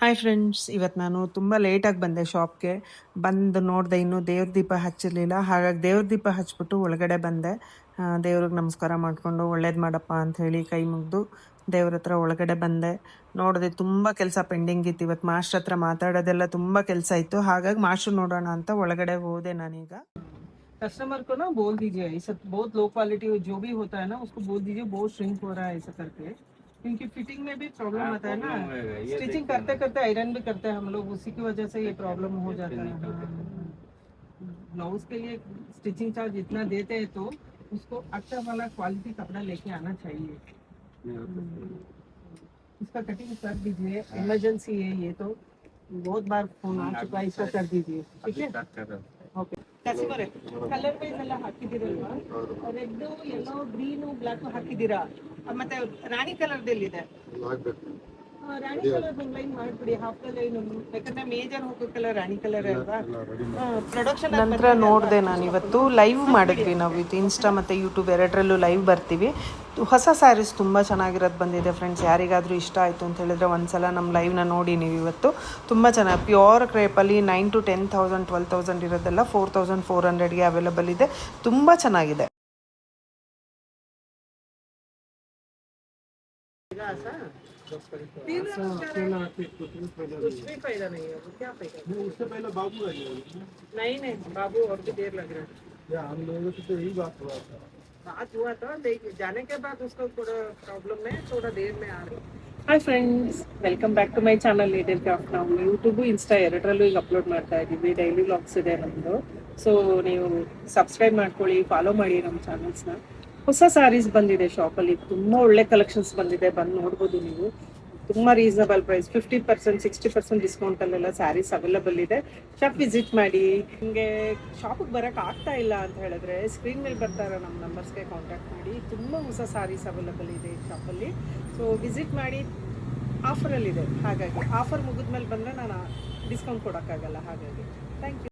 Hi friends, ಇವತ್ತು ನಾನು ತುಂಬ ಲೇಟಾಗಿ ಬಂದೆ ಶಾಪ್ಗೆ. ಬಂದು ನೋಡಿದೆ, ಇನ್ನೂ ದೇವ್ರ ದೀಪ ಹಚ್ಚಿರಲಿಲ್ಲ. ಹಾಗಾಗಿ ದೇವ್ರ ದೀಪ ಹಚ್ಬಿಟ್ಟು ಒಳಗಡೆ ಬಂದೆ. ದೇವ್ರಿಗೆ ನಮಸ್ಕಾರ ಮಾಡಿಕೊಂಡು ಒಳ್ಳೇದು ಮಾಡಪ್ಪ ಅಂಥೇಳಿ ಕೈ ಮುಗಿದು ದೇವ್ರ ಹತ್ರ ಒಳಗಡೆ ಬಂದೆ. ನೋಡಿದೆ ತುಂಬ ಕೆಲಸ ಪೆಂಡಿಂಗ್ ಇತ್ತು. ಇವತ್ತು ಮಾಸ್ಟ್ರ್ ಹತ್ರ ಮಾತಾಡೋದೆಲ್ಲ ತುಂಬ ಕೆಲಸ ಇತ್ತು. ಹಾಗಾಗಿ ಮಾಸ್ಟ್ರು ನೋಡೋಣ ಅಂತ ಒಳಗಡೆ ಹೋದೆ ನಾನೀಗ. कस्टमर को ना बोल दीजिए, ऐसा बहुत लो क्वालिटी जो भी होता है ना उसको बोल दीजिए बहुत श्रिंक हो रहा है ऐसा करके, क्योंकि फिटिंग में भी प्रॉब्लम आता है ना। स्टिचिंग करते करते आयरन भी करते हैं हम लोग, उसी की वजह से ये प्रॉब्लम हो जाता है। ब्लाउज के लिए स्टिचिंग चार्ज इतना देते हैं तो उसको अच्छा वाला क्वालिटी कपड़ा लेके आना चाहिए। इसका कटिंग कर दीजिए, इमरजेंसी है ये तो, बहुत बार फोन आ चुका है, इसको कर दीजिए, ठीक है? ओके ಕಸ್ಟಮರ್ ಕಲರ್ ವೈಸ್ ಎಲ್ಲ ಹಾಕಿದಿರಲ್ವಾ? ರೆಡ್, ಯೆಲ್ಲೋ, ಗ್ರೀನು, ಬ್ಲಾಕ್ ಹಾಕಿದ್ದೀರಾ? ಮತ್ತೆ ರಾಣಿ ಕಲರ್ದಲ್ಲಿದೆ. ರಾಣಿ ಕಲರ್ ಲೈನ್ ಮಾಡ್ಬಿಡಿ, ಹಾಫ್ ದ ಲೈನ್, ಯಾಕಂದ್ರೆ ಮೇಜರ್ ಹೋಗೋ ಕಲರ್ ರಾಣಿ ಕಲರ್ ಅಲ್ವಾ? ಪ್ರೊಡಕ್ಷನ್ ನಂತರ ನೋಡಿದೆ ನಾನು ಇವತ್ತು ಲೈವ್ ಮಾಡಿದ್ವಿ ನಾವು. ಇದು ಇನ್ಸ್ಟಾ ಮತ್ತು ಯೂಟ್ಯೂಬ್ ಎರಡರಲ್ಲೂ ಲೈವ್ ಬರ್ತೀವಿ. ಹೊಸ ಸ್ಯಾರೀಸ್ ತುಂಬ ಚೆನ್ನಾಗಿರೋದು ಬಂದಿದೆ ಫ್ರೆಂಡ್ಸ್. ಯಾರಿಗಾದರೂ ಇಷ್ಟ ಆಯಿತು ಅಂತ ಹೇಳಿದ್ರೆ ಒಂದ್ಸಲ ನಮ್ಮ ಲೈವ್ನ ನೋಡಿ ನೀವು. ಇವತ್ತು ತುಂಬ ಚೆನ್ನಾಗಿ ಪ್ಯೂರ್ ಕ್ರೇಪಲ್ಲಿ 9,000 to 10,000 12,000 ಇರೋದೆಲ್ಲ 4,400ಗೆ ಅವೈಲೇಬಲ್ ಇದೆ. ತುಂಬ ಚೆನ್ನಾಗಿದೆ. कुछ भी फायदा नहीं है, वो क्या फायदा? उससे पहले बाबू है। नहीं नहीं, बाबू और भी देर लग रहा है। हम लोगों से तो यही बात हुआ था, जाने के बाद उसको थोड़ा प्रॉब्लम में थोड़ा देर में आ रही। Hi friends, welcome back to my channel needle craft. ನಾವು ಯೂಟ್ಯೂಬು, ಇನ್ಸ್ಟಾ ಎರಡರಲ್ಲೂ ಈಗ ಅಪ್ಲೋಡ್ ಮಾಡ್ತಾ ಇದ್ದೀವಿ. ಡೈಲಿ ವ್ಲಾಗ್ಸ್ ಇದೆ ನಮ್ಮದು. ಸೊ ನೀವು ಸಬ್ಸ್ಕ್ರೈಬ್ ಮಾಡ್ಕೊಳ್ಳಿ, ಫಾಲೋ ಮಾಡಿ ನಮ್ಮ ಚಾನಲ್ಸ್ನ. ಹೊಸ ಸ್ಯಾರೀಸ್ ಬಂದಿದೆ ಶಾಪಲ್ಲಿ, ತುಂಬ ಒಳ್ಳೆ ಕಲೆಕ್ಷನ್ಸ್ ಬಂದಿದೆ, ಬಂದು ನೋಡ್ಬೋದು ನೀವು. ತುಂಬ ರೀಸನಬಲ್ ಪ್ರೈಸ್, 50% 60% ಡಿಸ್ಕೌಂಟಲ್ಲೆಲ್ಲ ಸ್ಯಾರೀಸ್ ಅವೈಲಬಲ್ ಇದೆ. ಶಾಪ್ ವಿಸಿಟ್ ಮಾಡಿ. ನಿಮಗೆ ಶಾಪಿಗೆ ಬರೋಕ್ಕೆ ಆಗ್ತಾ ಇಲ್ಲ ಅಂತ ಹೇಳಿದ್ರೆ ಸ್ಕ್ರೀನ್ ಮೇಲೆ ಬರ್ತಾರೋ ನಮ್ಮ ನಂಬರ್ಸ್ಗೆ ಕಾಂಟ್ಯಾಕ್ಟ್ ಮಾಡಿ. ತುಂಬ ಹೊಸ ಸ್ಯಾರೀಸ್ ಅವೈಲಬಲ್ ಇದೆ ಈ ಶಾಪಲ್ಲಿ. ಸೊ ವಿಸಿಟ್ ಮಾಡಿ. ಆಫರಲ್ಲಿದೆ, ಹಾಗಾಗಿ ಆಫರ್ ಮುಗಿದ್ಮೇಲೆ ಬಂದರೆ ನಾನು ಡಿಸ್ಕೌಂಟ್ ಕೊಡೋಕ್ಕಾಗಲ್ಲ. ಹಾಗಾಗಿ ಥ್ಯಾಂಕ್ ಯು.